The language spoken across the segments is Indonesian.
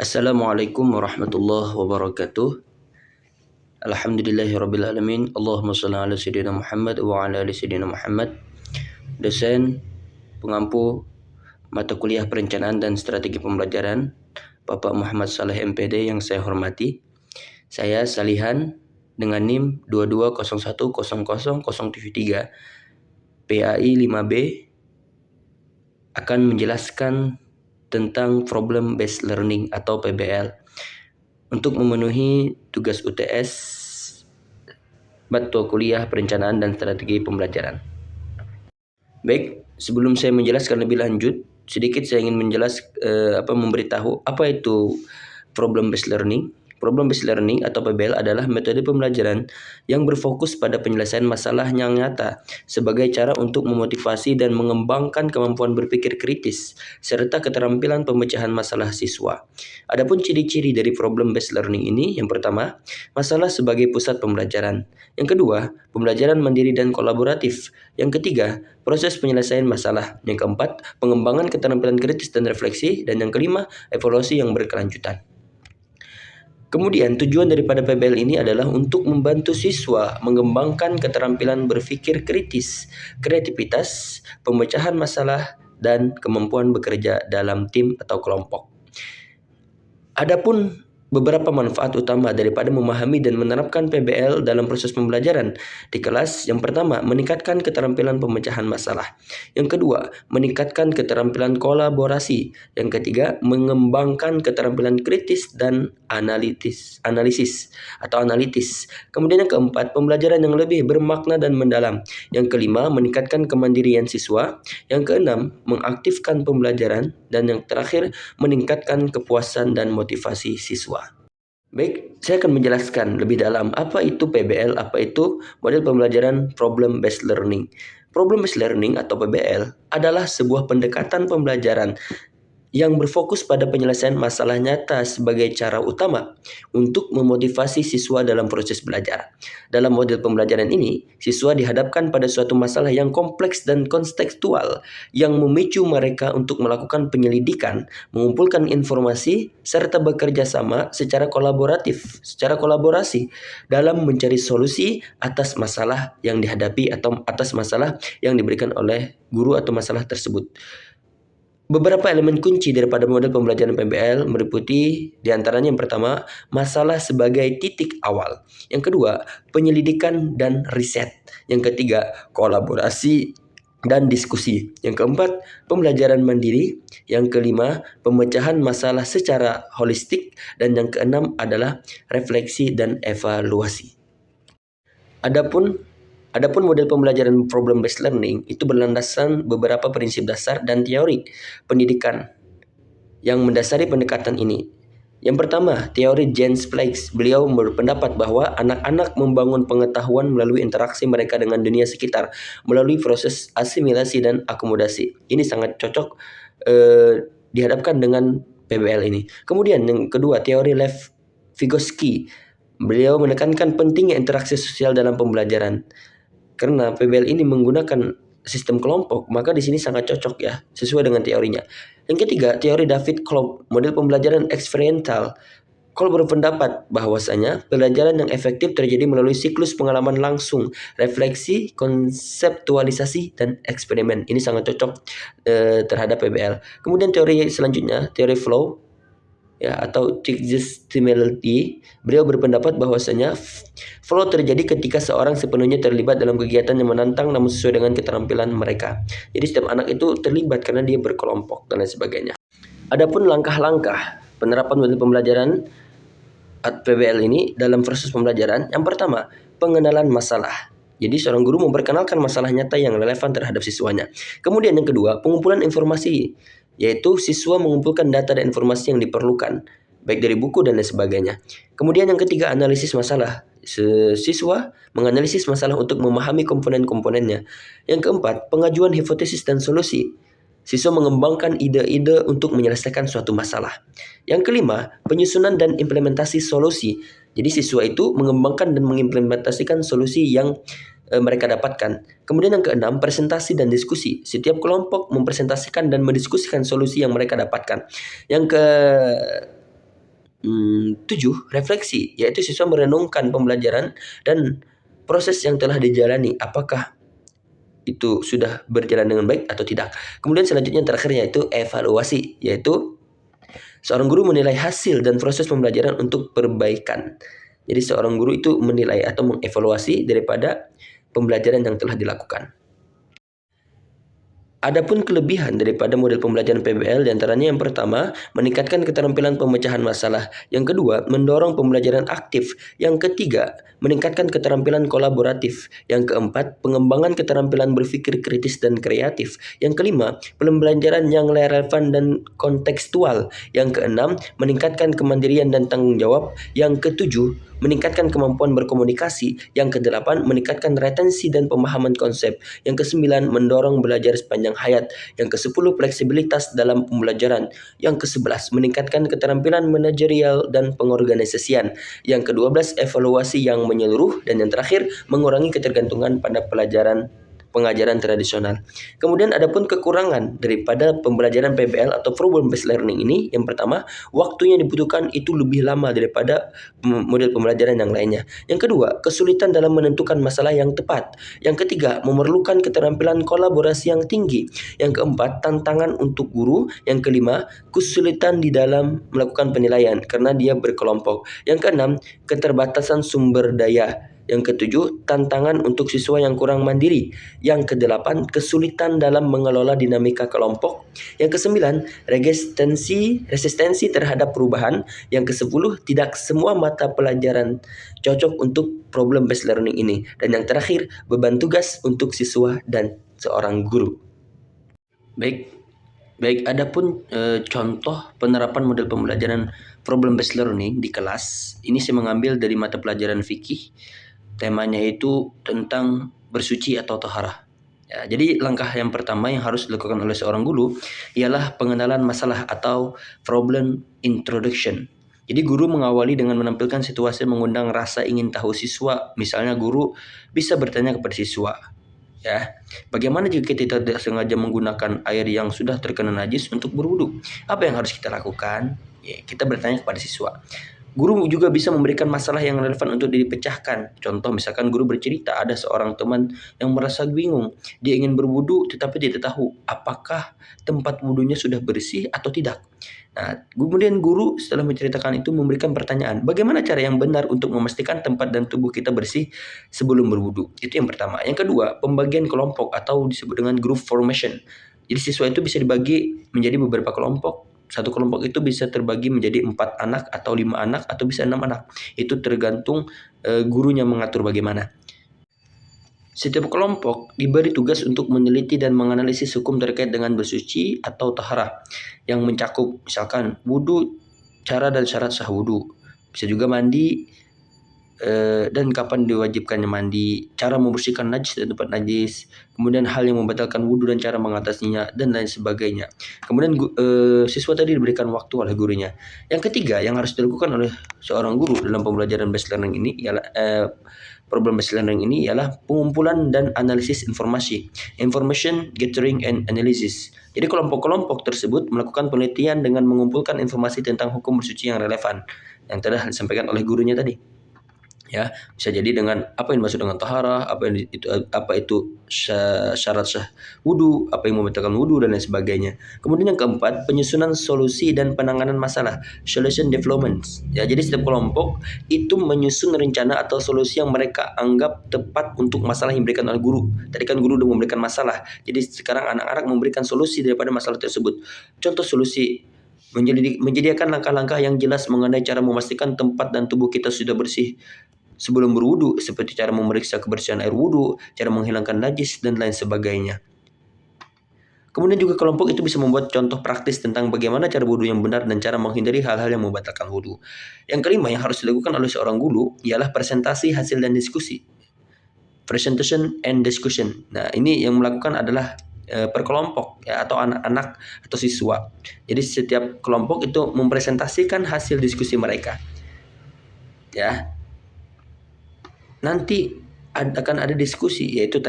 Assalamualaikum warahmatullahi wabarakatuh. Alhamdulillahirabbil alamin. Allahumma shalli ala sayyidina Muhammad wa ala ali sayyidina Muhammad. Dosen pengampu mata kuliah perencanaan dan strategi pembelajaran Bapak Muhammad Saleh MPD yang saya hormati. Saya Salihan dengan NIM 2201000073 PAI 5B akan menjelaskan tentang problem based learning atau PBL untuk memenuhi tugas UTS mata kuliah perencanaan dan strategi pembelajaran. Baik, sebelum saya menjelaskan lebih lanjut, sedikit saya ingin memberitahu apa itu problem based learning. Problem based learning atau PBL adalah metode pembelajaran yang berfokus pada penyelesaian masalah yang nyata sebagai cara untuk memotivasi dan mengembangkan kemampuan berpikir kritis serta keterampilan pemecahan masalah siswa. Adapun ciri-ciri dari problem based learning ini, yang pertama, masalah sebagai pusat pembelajaran. Yang kedua, pembelajaran mandiri dan kolaboratif. Yang ketiga, proses penyelesaian masalah. Yang keempat, pengembangan keterampilan kritis dan refleksi. Dan yang kelima, evaluasi yang berkelanjutan. Kemudian tujuan daripada PBL ini adalah untuk membantu siswa mengembangkan keterampilan berpikir kritis, kreativitas, pemecahan masalah, dan kemampuan bekerja dalam tim atau kelompok. Adapun beberapa manfaat utama daripada memahami dan menerapkan PBL dalam proses pembelajaran di kelas. Yang pertama, meningkatkan keterampilan pemecahan masalah. Yang kedua, meningkatkan keterampilan kolaborasi. Yang ketiga, mengembangkan keterampilan kritis dan analitis. Kemudian yang keempat, pembelajaran yang lebih bermakna dan mendalam. Yang kelima, meningkatkan kemandirian siswa. Yang keenam, mengaktifkan pembelajaran. Dan yang terakhir, meningkatkan kepuasan dan motivasi siswa. Baik, saya akan menjelaskan lebih dalam apa itu PBL, apa itu model pembelajaran problem based learning. Problem based learning atau PBL adalah sebuah pendekatan pembelajaran yang berfokus pada penyelesaian masalah nyata sebagai cara utama untuk memotivasi siswa dalam proses belajar. Dalam model pembelajaran ini, siswa dihadapkan pada suatu masalah yang kompleks dan kontekstual yang memicu mereka untuk melakukan penyelidikan, mengumpulkan informasi, serta bekerja sama secara kolaborasi dalam mencari solusi atas masalah yang dihadapi atau atas masalah yang diberikan oleh guru atau masalah tersebut. Beberapa elemen kunci daripada model pembelajaran PBL meliputi diantaranya yang pertama, masalah sebagai titik awal. Yang kedua, penyelidikan dan riset. Yang ketiga, kolaborasi dan diskusi. Yang keempat, pembelajaran mandiri. Yang kelima, pemecahan masalah secara holistik. Dan yang keenam adalah refleksi dan evaluasi. Adapun model pembelajaran problem based learning itu berlandaskan beberapa prinsip dasar dan teori pendidikan yang mendasari pendekatan ini. Yang pertama, teori James Flex. Beliau berpendapat bahwa anak-anak membangun pengetahuan melalui interaksi mereka dengan dunia sekitar, melalui proses asimilasi dan akomodasi. Ini sangat cocok dihadapkan dengan PBL ini. Kemudian yang kedua, teori Lev Vygotsky. Beliau menekankan pentingnya interaksi sosial dalam pembelajaran. Karena PBL ini menggunakan sistem kelompok, maka di sini sangat cocok ya, sesuai dengan teorinya. Yang ketiga, teori David Kolb, model pembelajaran eksperimental. Kolb berpendapat bahwasanya pembelajaran yang efektif terjadi melalui siklus pengalaman langsung, refleksi, konseptualisasi, dan eksperimen. Ini sangat cocok terhadap PBL. Kemudian teori selanjutnya, teori flow, ya, atau suggestibility. Beliau berpendapat bahwasanya flow terjadi ketika seorang sepenuhnya terlibat dalam kegiatan yang menantang namun sesuai dengan keterampilan mereka. Jadi setiap anak itu terlibat karena dia berkelompok dan lain sebagainya. Adapun langkah-langkah penerapan metode pembelajaran PBL ini dalam proses pembelajaran, yang pertama, pengenalan masalah. Jadi seorang guru memperkenalkan masalah nyata yang relevan terhadap siswanya. Kemudian yang kedua, pengumpulan informasi, yaitu siswa mengumpulkan data dan informasi yang diperlukan, baik dari buku dan lain sebagainya. Kemudian yang ketiga, analisis masalah. Siswa menganalisis masalah untuk memahami komponen-komponennya. Yang keempat, pengajuan hipotesis dan solusi. Siswa mengembangkan ide-ide untuk menyelesaikan suatu masalah. Yang kelima, penyusunan dan implementasi solusi. Jadi siswa itu mengembangkan dan mengimplementasikan solusi yang mereka dapatkan. Kemudian yang keenam, presentasi dan diskusi. Setiap kelompok mempresentasikan dan mendiskusikan solusi yang mereka dapatkan. Yang 7, refleksi, yaitu siswa merenungkan pembelajaran dan proses yang telah dijalani, apakah itu sudah berjalan dengan baik atau tidak. Kemudian selanjutnya yang terakhir yaitu evaluasi, yaitu seorang guru menilai hasil dan proses pembelajaran untuk perbaikan. Jadi seorang guru itu menilai atau mengevaluasi daripada pembelajaran yang telah dilakukan. Adapun kelebihan daripada model pembelajaran PBL diantaranya yang pertama, meningkatkan keterampilan pemecahan masalah. Yang kedua, mendorong pembelajaran aktif. Yang ketiga, meningkatkan keterampilan kolaboratif. Yang keempat, pengembangan keterampilan berpikir kritis dan kreatif. Yang kelima, pembelajaran yang relevan dan kontekstual. Yang keenam, meningkatkan kemandirian dan tanggung jawab. Yang ketujuh, meningkatkan kemampuan berkomunikasi. Yang kedelapan, meningkatkan retensi dan pemahaman konsep. Yang kesembilan, mendorong belajar sepanjang hayat. Yang kesepuluh, fleksibilitas dalam pembelajaran. Yang kesebelas, meningkatkan keterampilan manajerial dan pengorganisasian. Yang kedua belas, evaluasi yang menyeluruh. Dan yang terakhir, mengurangi ketergantungan pada pengajaran tradisional. Kemudian adapun kekurangan daripada pembelajaran PBL atau problem based learning ini, yang pertama, waktu yang dibutuhkan itu lebih lama daripada model pembelajaran yang lainnya. Yang kedua, kesulitan dalam menentukan masalah yang tepat. Yang ketiga, memerlukan keterampilan kolaborasi yang tinggi. Yang keempat, tantangan untuk guru. Yang kelima, kesulitan di dalam melakukan penilaian karena dia berkelompok. Yang keenam, keterbatasan sumber daya. Yang ketujuh, tantangan untuk siswa yang kurang mandiri. Yang kedelapan, kesulitan dalam mengelola dinamika kelompok. Yang kesembilan, resistensi terhadap perubahan. Yang kesepuluh, tidak semua mata pelajaran cocok untuk problem based learning ini. Dan yang terakhir, beban tugas untuk siswa dan seorang guru. Baik, adapun contoh penerapan model pembelajaran problem based learning di kelas, ini saya mengambil dari mata pelajaran fikih. Temanya itu tentang bersuci atau taharah. Ya, jadi langkah yang pertama yang harus dilakukan oleh seorang guru ialah pengenalan masalah atau problem introduction. Jadi guru mengawali dengan menampilkan situasi mengundang rasa ingin tahu siswa. Misalnya guru bisa bertanya kepada siswa, ya, bagaimana jika kita tidak sengaja menggunakan air yang sudah terkena najis untuk berwudu? Apa yang harus kita lakukan? Ya, kita bertanya kepada siswa. Guru juga bisa memberikan masalah yang relevan untuk dipecahkan. Contoh misalkan guru bercerita ada seorang teman yang merasa bingung. Dia ingin berwudu tetapi tidak tahu apakah tempat wudunya sudah bersih atau tidak. Nah, kemudian guru setelah menceritakan itu memberikan pertanyaan. Bagaimana cara yang benar untuk memastikan tempat dan tubuh kita bersih sebelum berwudu? Itu yang pertama. Yang kedua, pembagian kelompok atau disebut dengan group formation. Jadi siswa itu bisa dibagi menjadi beberapa kelompok. Satu kelompok itu bisa terbagi menjadi 4 anak atau 5 anak atau bisa 6 anak. Itu tergantung gurunya mengatur bagaimana. Setiap kelompok diberi tugas untuk meneliti dan menganalisis hukum terkait dengan bersuci atau taharah yang mencakup misalkan wudu, cara dan syarat sah wudu. Bisa juga mandi dan kapan diwajibkannya mandi, cara membersihkan najis dan tempat najis, kemudian hal yang membatalkan wudhu dan cara mengatasinya, dan lain sebagainya. Kemudian siswa tadi diberikan waktu oleh gurunya. Yang ketiga yang harus dilakukan oleh seorang guru dalam pembelajaran based learning ini ialah problem based learning ini ialah pengumpulan dan analisis informasi, information gathering and analysis. Jadi kelompok-kelompok tersebut melakukan penelitian dengan mengumpulkan informasi tentang hukum bersuci yang relevan yang telah disampaikan oleh gurunya tadi. Ya, bisa jadi dengan apa yang dimaksud dengan taharah, apa itu syarat sah wudu, apa yang membatalkan wudu dan lain sebagainya. Kemudian yang keempat, penyusunan solusi dan penanganan masalah, solution development. Ya, jadi setiap kelompok itu menyusun rencana atau solusi yang mereka anggap tepat untuk masalah yang diberikan oleh guru. Tadi kan guru sudah memberikan masalah. Jadi sekarang anak-anak memberikan solusi daripada masalah tersebut. Contoh solusi menyediakan langkah-langkah yang jelas mengenai cara memastikan tempat dan tubuh kita sudah bersih sebelum berwudu, seperti cara memeriksa kebersihan air wudu, cara menghilangkan najis, dan lain sebagainya. Kemudian juga kelompok itu bisa membuat contoh praktis tentang bagaimana cara wudu yang benar dan cara menghindari hal-hal yang membatalkan wudu. Yang kelima yang harus dilakukan oleh seorang guru ialah presentasi hasil dan diskusi. Presentation and discussion. Nah, ini yang melakukan adalah per kelompok ya, atau anak-anak atau siswa. Jadi setiap kelompok itu mempresentasikan hasil diskusi mereka. Ya. Nanti akan ada diskusi, yaitu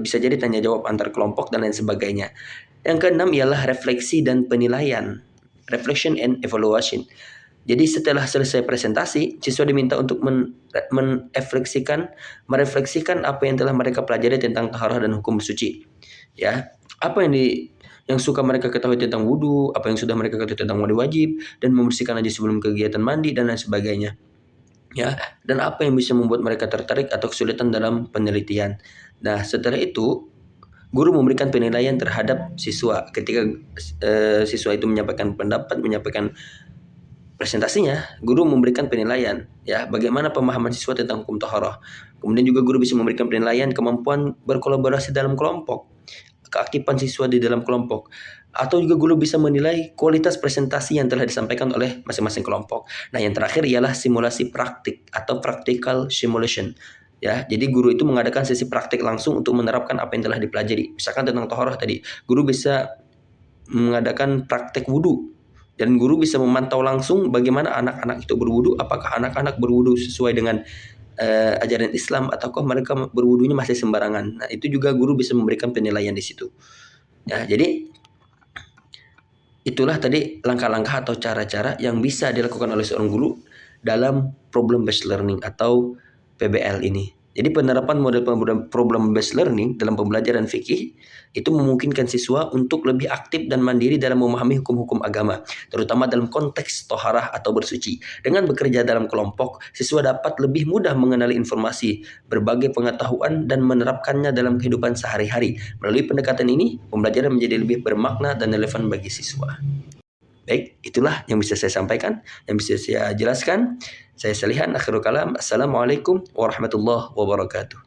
bisa jadi tanya jawab antar kelompok dan lain sebagainya. Yang keenam ialah refleksi dan penilaian, reflection and evaluation. Jadi setelah selesai presentasi, siswa diminta untuk merefleksikan apa yang telah mereka pelajari tentang taharah dan hukum bersuci. Ya, apa yang suka mereka ketahui tentang wudhu, apa yang sudah mereka ketahui tentang mandi wajib, dan membersihkan najis sebelum kegiatan mandi dan lain sebagainya. Ya, dan apa yang bisa membuat mereka tertarik atau kesulitan dalam penelitian. Nah, setelah itu guru memberikan penilaian terhadap siswa ketika siswa itu menyampaikan pendapat, menyampaikan presentasinya, guru memberikan penilaian ya bagaimana pemahaman siswa tentang hukum taharah. Kemudian juga guru bisa memberikan penilaian kemampuan berkolaborasi dalam kelompok, keaktifan siswa di dalam kelompok, atau juga guru bisa menilai kualitas presentasi yang telah disampaikan oleh masing-masing kelompok. Nah, yang terakhir ialah simulasi praktik atau practical simulation. Ya, jadi guru itu mengadakan sesi praktik langsung untuk menerapkan apa yang telah dipelajari. Misalkan tentang taharah tadi, guru bisa mengadakan praktek wudhu. Dan guru bisa memantau langsung bagaimana anak-anak itu berwudu, apakah anak-anak berwudu sesuai dengan ajaran Islam ataukah mereka berwudunya masih sembarangan. Nah, itu juga guru bisa memberikan penilaian di situ. Ya, jadi itulah tadi langkah-langkah atau cara-cara yang bisa dilakukan oleh seorang guru dalam problem based learning atau PBL ini. Jadi penerapan model problem based learning dalam pembelajaran fikih itu memungkinkan siswa untuk lebih aktif dan mandiri dalam memahami hukum-hukum agama, terutama dalam konteks toharah atau bersuci. Dengan bekerja dalam kelompok, siswa dapat lebih mudah mengenali informasi, berbagai pengetahuan, dan menerapkannya dalam kehidupan sehari-hari. Melalui pendekatan ini, pembelajaran menjadi lebih bermakna dan relevan bagi siswa. Baik, itulah yang bisa saya sampaikan, yang bisa saya jelaskan. Saya Salihan, akhirul kalam. Assalamualaikum warahmatullahi wabarakatuh.